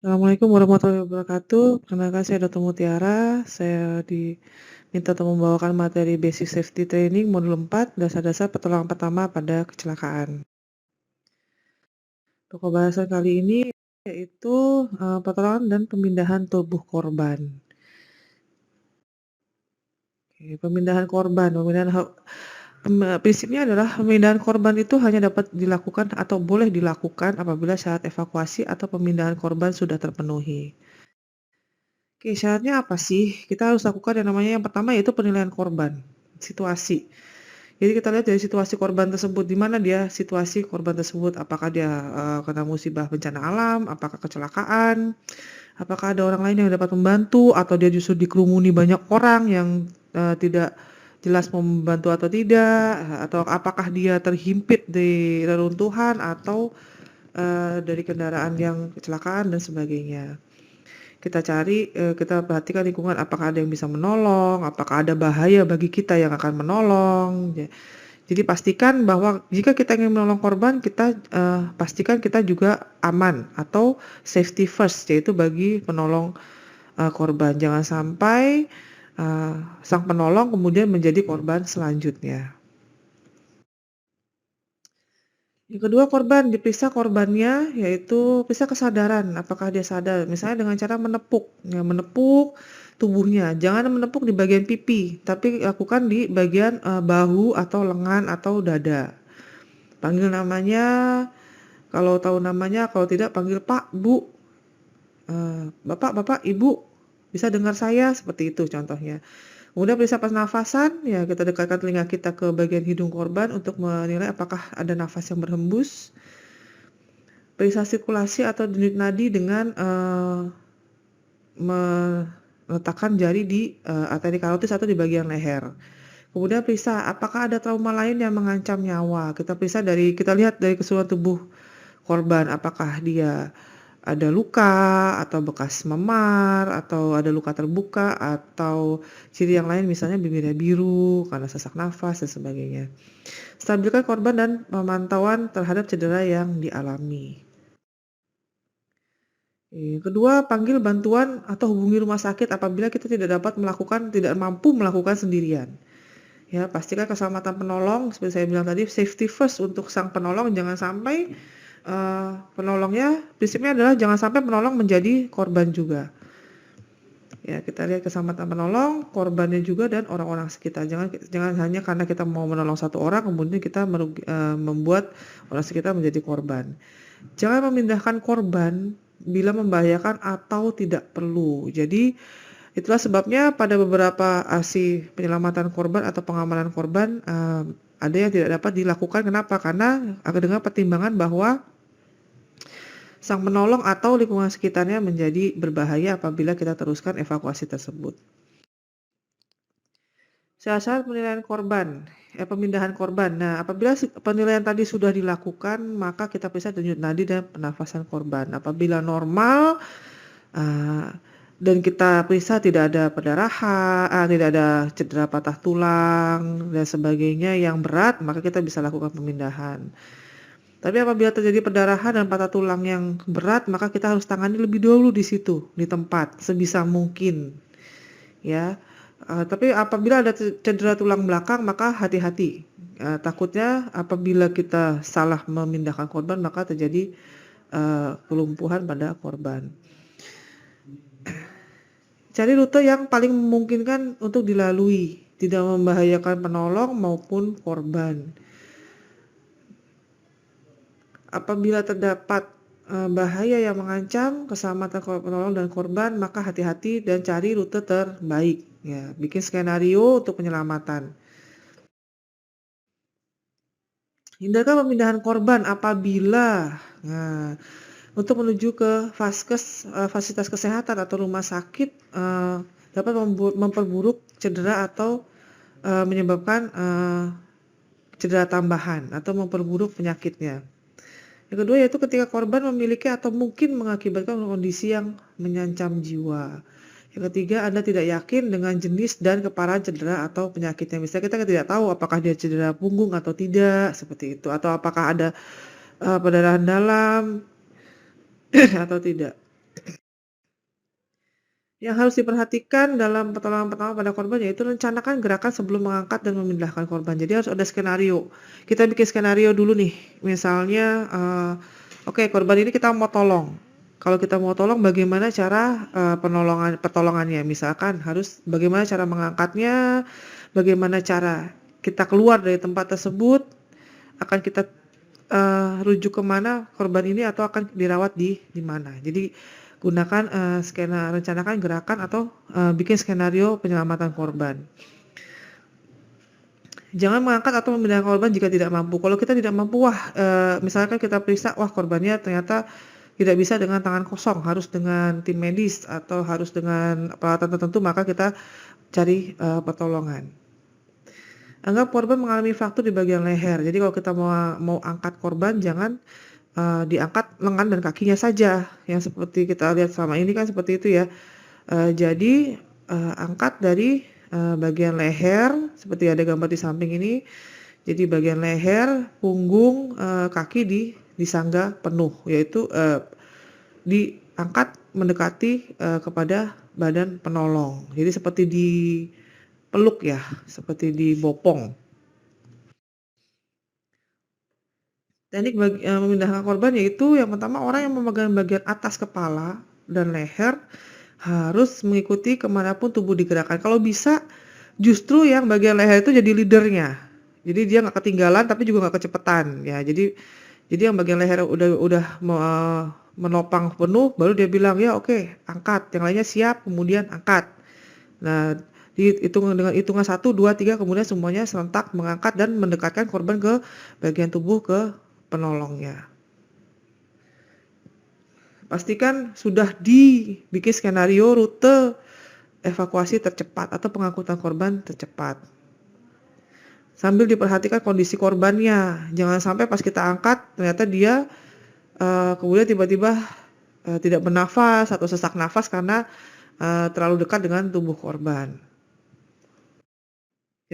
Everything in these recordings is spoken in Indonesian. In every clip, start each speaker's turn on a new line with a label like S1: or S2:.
S1: Assalamualaikum warahmatullahi wabarakatuh. Perkenalkan saya Dr. Mutiara. Saya diminta untuk membawakan materi Basic Safety Training modul 4, dasar-dasar pertolongan pertama pada kecelakaan. Untuk pembahasan kali ini yaitu pertolongan dan pemindahan tubuh korban. Oke, pemindahan korban, prinsipnya adalah pemindahan korban itu hanya dapat dilakukan atau boleh dilakukan apabila syarat evakuasi atau pemindahan korban sudah terpenuhi. Oke, syaratnya apa sih? Kita harus lakukan yang namanya yang pertama yaitu penilaian korban, situasi. Jadi kita lihat dari situasi korban tersebut, di mana dia situasi korban tersebut, apakah dia, kena musibah bencana alam, apakah kecelakaan, apakah ada orang lain yang dapat membantu, atau dia justru dikerumuni banyak orang yang, tidak jelas mau membantu atau tidak, atau apakah dia terhimpit di reruntuhan atau, dari kendaraan yang kecelakaan dan sebagainya. Kita perhatikan lingkungan apakah ada yang bisa menolong, apakah ada bahaya bagi kita yang akan menolong, jadi pastikan bahwa jika kita ingin menolong korban kita, pastikan kita juga aman atau safety first yaitu bagi penolong, korban. Jangan sampai, sang penolong kemudian menjadi korban selanjutnya. Yang kedua korban, diperiksa korbannya yaitu periksa kesadaran, apakah dia sadar, misalnya dengan cara menepuk, ya menepuk tubuhnya, jangan menepuk di bagian pipi, tapi lakukan di bagian, bahu atau lengan atau dada. Panggil namanya, kalau tahu namanya, kalau tidak panggil Pak, Bu, Bapak, Bapak, Ibu, bisa dengar saya? Seperti itu contohnya. Kemudian periksa pernafasan, ya kita dekatkan telinga kita ke bagian hidung korban untuk menilai apakah ada nafas yang berhembus. Periksa sirkulasi atau denyut nadi dengan, meletakkan jari di, arteri karotis atau di bagian leher. Kemudian periksa apakah ada trauma lain yang mengancam nyawa. Kita lihat dari keseluruhan tubuh korban, apakah dia ada luka atau bekas memar atau ada luka terbuka atau ciri yang lain misalnya bibirnya biru karena sesak nafas dan sebagainya. Stabilkan korban dan pemantauan terhadap cedera yang dialami. Kedua, panggil bantuan atau hubungi rumah sakit apabila kita tidak mampu melakukan sendirian. Ya, pastikan keselamatan penolong seperti saya bilang tadi, safety first untuk sang penolong, jangan sampai, prinsipnya adalah jangan sampai penolong menjadi korban juga. Ya, kita lihat keselamatan penolong, korbannya juga dan orang-orang sekitar. Jangan jangan hanya karena kita mau menolong satu orang kemudian kita membuat orang sekitar menjadi korban. Jangan memindahkan korban bila membahayakan atau tidak perlu. Jadi, itulah sebabnya pada beberapa aksi penyelamatan korban atau pengamanan korban, ada yang tidak dapat dilakukan. Kenapa? Karena dengan pertimbangan bahwa sang penolong atau lingkungan sekitarnya menjadi berbahaya apabila kita teruskan evakuasi tersebut. Syarat penilaian korban, pemindahan korban. Nah, apabila penilaian tadi sudah dilakukan, maka kita periksa denyut nadi dan pernafasan korban. Apabila normal, eee, dan kita periksa tidak ada perdarahan, tidak ada cedera patah tulang dan sebagainya yang berat, maka kita bisa lakukan pemindahan. Tapi apabila terjadi perdarahan dan patah tulang yang berat, maka kita harus tangani lebih dulu di situ, di tempat, sebisa mungkin, ya. Tapi apabila ada cedera tulang belakang, maka hati-hati, takutnya apabila kita salah memindahkan korban, maka terjadi, kelumpuhan pada korban. Cari rute yang paling memungkinkan untuk dilalui, tidak membahayakan penolong maupun korban. Apabila terdapat, bahaya yang mengancam keselamatan penolong dan korban, maka hati-hati dan cari rute terbaik, ya. Bikin skenario untuk penyelamatan. Hindarkan pemindahan korban apabila, nah, untuk menuju ke fasilitas kesehatan atau rumah sakit, dapat memperburuk cedera atau, menyebabkan, cedera tambahan atau memperburuk penyakitnya. Yang kedua yaitu ketika korban memiliki atau mungkin mengakibatkan kondisi yang mengancam jiwa. Yang ketiga, Anda tidak yakin dengan jenis dan keparahan cedera atau penyakitnya. Misalnya kita tidak tahu apakah dia cedera punggung atau tidak, seperti itu. Atau apakah ada, perdarahan dalam atau tidak. Yang harus diperhatikan dalam pertolongan pertama pada korban yaitu rencanakan gerakan sebelum mengangkat dan memindahkan korban. Jadi harus ada skenario. Kita bikin skenario dulu nih, misalnya, oke korban ini kita mau tolong. Kalau kita mau tolong bagaimana cara, pertolongannya, misalkan harus bagaimana cara mengangkatnya, bagaimana cara kita keluar dari tempat tersebut, akan kita, rujuk ke mana korban ini atau akan dirawat di mana. Jadi gunakan, rencanakan gerakan atau, bikin skenario penyelamatan korban. Jangan mengangkat atau memindahkan korban jika tidak mampu. Kalau kita tidak mampu, wah, misalkan kita periksa, wah korbannya ternyata tidak bisa dengan tangan kosong, harus dengan tim medis atau harus dengan peralatan tertentu, maka kita cari, pertolongan. Anggap korban mengalami fraktur di bagian leher. Jadi kalau kita mau angkat korban jangan, diangkat lengan dan kakinya saja, yang seperti kita lihat selama ini kan seperti itu ya. Jadi, angkat dari, bagian leher seperti ada gambar di samping ini. Jadi bagian leher, punggung, kaki disangga penuh, yaitu, diangkat mendekati, kepada badan penolong. Jadi seperti dipeluk ya, seperti dibopong. Teknik memindahkan korban yaitu yang pertama orang yang memegang bagian atas kepala dan leher harus mengikuti kemanapun tubuh digerakkan. Kalau bisa justru yang bagian leher itu jadi leader-nya. Jadi dia nggak ketinggalan tapi juga nggak kecepatan ya. Jadi yang bagian leher udah menopang penuh baru dia bilang, "Ya oke, angkat." Yang lainnya siap, kemudian angkat. Nah, dihitung dengan hitungan 1, 2, 3 kemudian semuanya serentak mengangkat dan mendekatkan korban ke bagian tubuh ke penolongnya. Pastikan sudah dibikin skenario rute evakuasi tercepat atau pengangkutan korban tercepat. Sambil diperhatikan kondisi korbannya. Jangan sampai pas kita angkat ternyata dia, kemudian tiba-tiba, tidak bernafas atau sesak nafas karena, terlalu dekat dengan tubuh korban.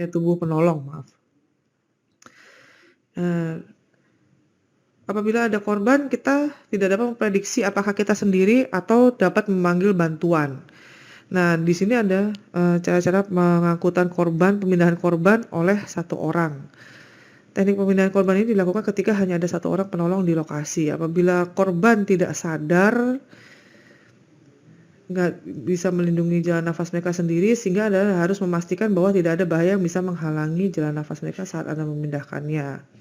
S1: Ya tubuh penolong, maaf. Eee Apabila ada korban, kita tidak dapat memprediksi apakah kita sendiri atau dapat memanggil bantuan. Nah, di sini ada, cara-cara pengangkutan korban, pemindahan korban oleh satu orang. Teknik pemindahan korban ini dilakukan ketika hanya ada satu orang penolong di lokasi. Apabila korban tidak sadar, nggak bisa melindungi jalan nafas mereka sendiri, sehingga Anda harus memastikan bahwa tidak ada bahaya yang bisa menghalangi jalan nafas mereka saat Anda memindahkannya.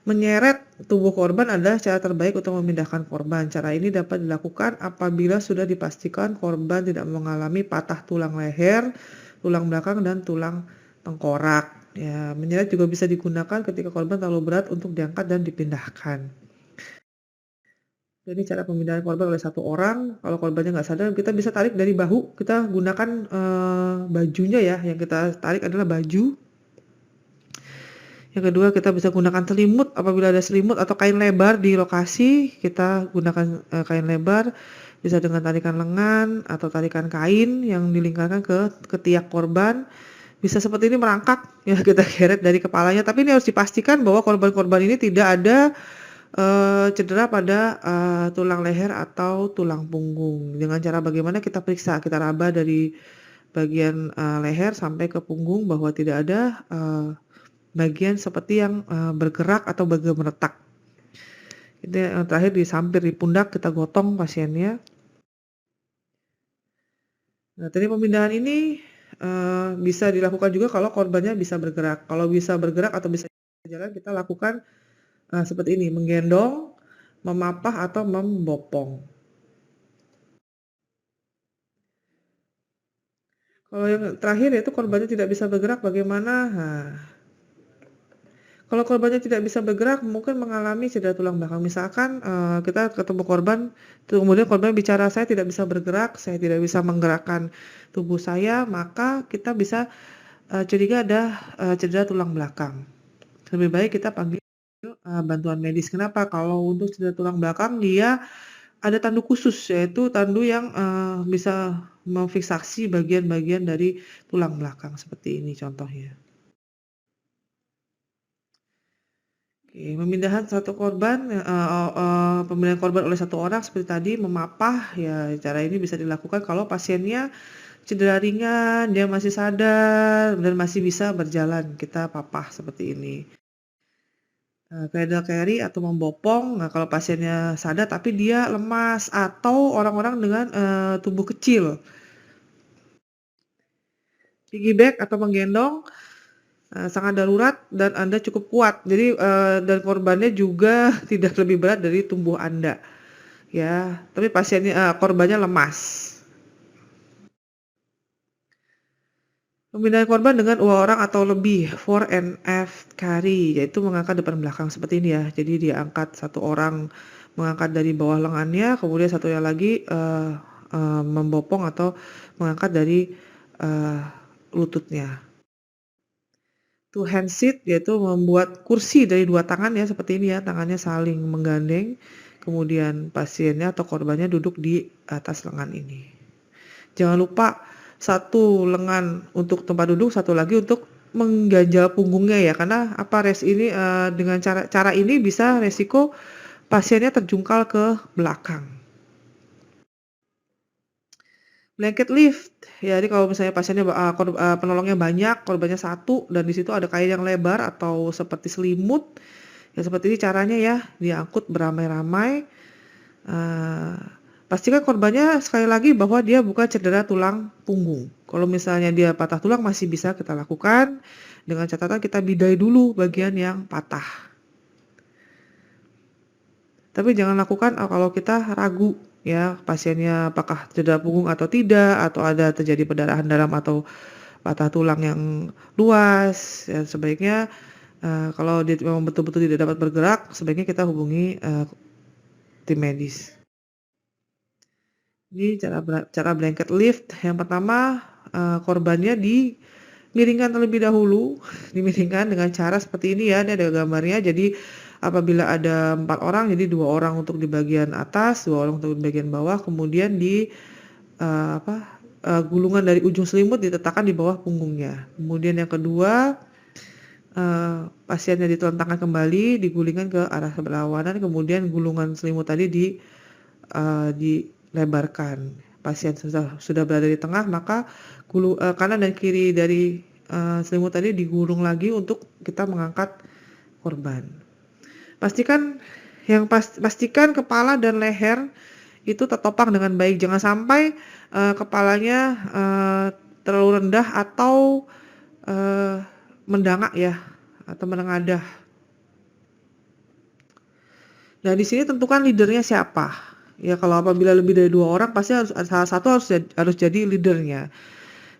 S1: Menyeret tubuh korban adalah cara terbaik untuk memindahkan korban. Cara ini dapat dilakukan apabila sudah dipastikan korban tidak mengalami patah tulang leher, tulang belakang, dan tulang tengkorak. Ya, menyeret juga bisa digunakan ketika korban terlalu berat untuk diangkat dan dipindahkan. Jadi cara pemindahan korban oleh satu orang, kalau korbannya nggak sadar, kita bisa tarik dari bahu. Kita gunakan bajunya ya, yang kita tarik adalah baju. Yang kedua kita bisa gunakan selimut, apabila ada selimut atau kain lebar di lokasi, kita gunakan, kain lebar, bisa dengan tarikan lengan atau tarikan kain yang dilingkarkan ke ketiak korban. Bisa seperti ini merangkak, ya kita geret dari kepalanya, tapi ini harus dipastikan bahwa korban-korban ini tidak ada, cedera pada, tulang leher atau tulang punggung. Dengan cara bagaimana kita periksa, kita raba dari bagian, leher sampai ke punggung bahwa tidak ada, bagian seperti yang, bergerak atau bagian meretak. Itu yang terakhir disampir di pundak, kita gotong pasiennya. Nah, tadi pemindahan ini, bisa dilakukan juga kalau korbannya bisa bergerak. Kalau bisa bergerak atau bisa jalan, kita lakukan, seperti ini, menggendong, memapah, atau membopong. Kalau yang terakhir yaitu korbannya tidak bisa bergerak bagaimana? Nah, kalau korbannya tidak bisa bergerak mungkin mengalami cedera tulang belakang. Misalkan, kita ketemu korban, kemudian korban bicara, "Saya tidak bisa bergerak, saya tidak bisa menggerakkan tubuh saya," maka kita bisa, curiga ada, cedera tulang belakang. Lebih baik kita panggil, bantuan medis. Kenapa? Kalau untuk cedera tulang belakang dia ada tandu khusus, yaitu tandu yang, bisa memfiksasi bagian-bagian dari tulang belakang, seperti ini contohnya. Oke, pemindahan korban oleh satu orang seperti tadi memapah, ya cara ini bisa dilakukan kalau pasiennya cedera ringan, dia masih sadar dan masih bisa berjalan, kita papah seperti ini. Cradle carry atau membopong, nah kalau pasiennya sadar tapi dia lemas atau orang-orang dengan, tubuh kecil. Piggyback atau menggendong, sangat darurat dan Anda cukup kuat. Jadi, dan korbannya juga tidak lebih berat dari tubuh Anda, ya. Tapi korbannya lemas. Pemindahan korban dengan 2 orang atau lebih, fore and aft carry, yaitu mengangkat depan belakang seperti ini ya. Jadi dia angkat satu orang mengangkat dari bawah lengannya, kemudian satunya lagi, membopong atau mengangkat dari, eee, lututnya. Two hand seat yaitu membuat kursi dari 2 tangan ya, seperti ini ya, tangannya saling menggandeng, kemudian pasiennya atau korbannya duduk di atas lengan ini. Jangan lupa satu lengan untuk tempat duduk, satu lagi untuk mengganjal punggungnya ya, karena dengan cara cara ini bisa resiko pasiennya terjungkal ke belakang. Blanket lift, ya jadi kalau misalnya penolongnya banyak, korbannya satu dan di situ ada kain yang lebar atau seperti selimut, ya seperti ini caranya ya, diangkut beramai-ramai. Eee, Pastikan korbannya sekali lagi bahwa dia bukan cedera tulang punggung. Kalau misalnya dia patah tulang masih bisa kita lakukan, dengan catatan kita bidai dulu bagian yang patah. Tapi jangan lakukan, kalau kita ragu ya, pasiennya apakah cedera punggung atau tidak, atau ada terjadi pendarahan dalam atau patah tulang yang luas, ya sebaiknya, kalau dia memang betul-betul tidak dapat bergerak, sebaiknya kita hubungi, tim medis. Ini cara blanket lift, yang pertama, korbannya dimiringkan terlebih dahulu, dimiringkan dengan cara seperti ini ya, ini ada gambarnya. Jadi apabila ada 4 orang, jadi 2 orang untuk di bagian atas, 2 orang untuk di bagian bawah, kemudian gulungan dari ujung selimut diletakkan di bawah punggungnya. Kemudian yang kedua, pasiennya ditelentangkan kembali, digulingkan ke arah berlawanan, kemudian gulungan selimut tadi dilebarkan. Pasien sudah berada di tengah, maka kanan dan kiri dari, selimut tadi digulung lagi untuk kita mengangkat korban. Pastikan kepala dan leher itu tertopang dengan baik, jangan sampai, kepalanya, terlalu rendah atau, mendangak ya, atau menengadah. Nah, di sini tentukan leader-nya siapa. Ya kalau apabila lebih dari 2 orang pasti salah satu harus jadi leader-nya.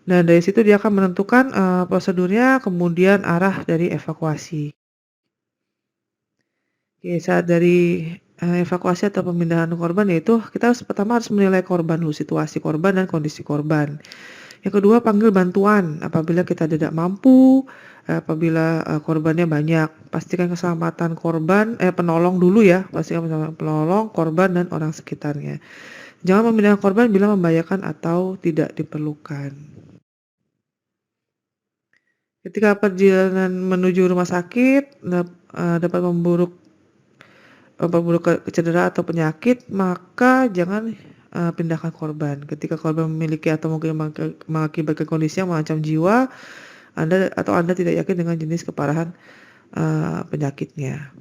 S1: Nah, dari situ dia akan menentukan, prosedurnya, kemudian arah dari evakuasi. Oke, saat dari, evakuasi atau pemindahan korban, yaitu kita pertama harus menilai korban dulu, situasi korban dan kondisi korban. Yang kedua, panggil bantuan apabila kita tidak mampu, apabila, korbannya banyak. Pastikan keselamatan penolong dulu ya, pastikan keselamatan penolong, korban, dan orang sekitarnya. Jangan memindahkan korban bila membahayakan atau tidak diperlukan. Ketika perjalanan menuju rumah sakit dapat memperburuk cedera atau penyakit, maka jangan, pindahkan korban. Ketika korban memiliki atau mungkin mengakibatkan kondisi yang mengancam jiwa Anda tidak yakin dengan jenis keparahan, penyakitnya.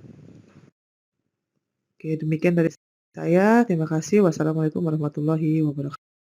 S1: Oke, demikian dari saya. Terima kasih. Wassalamualaikum warahmatullahi wabarakatuh.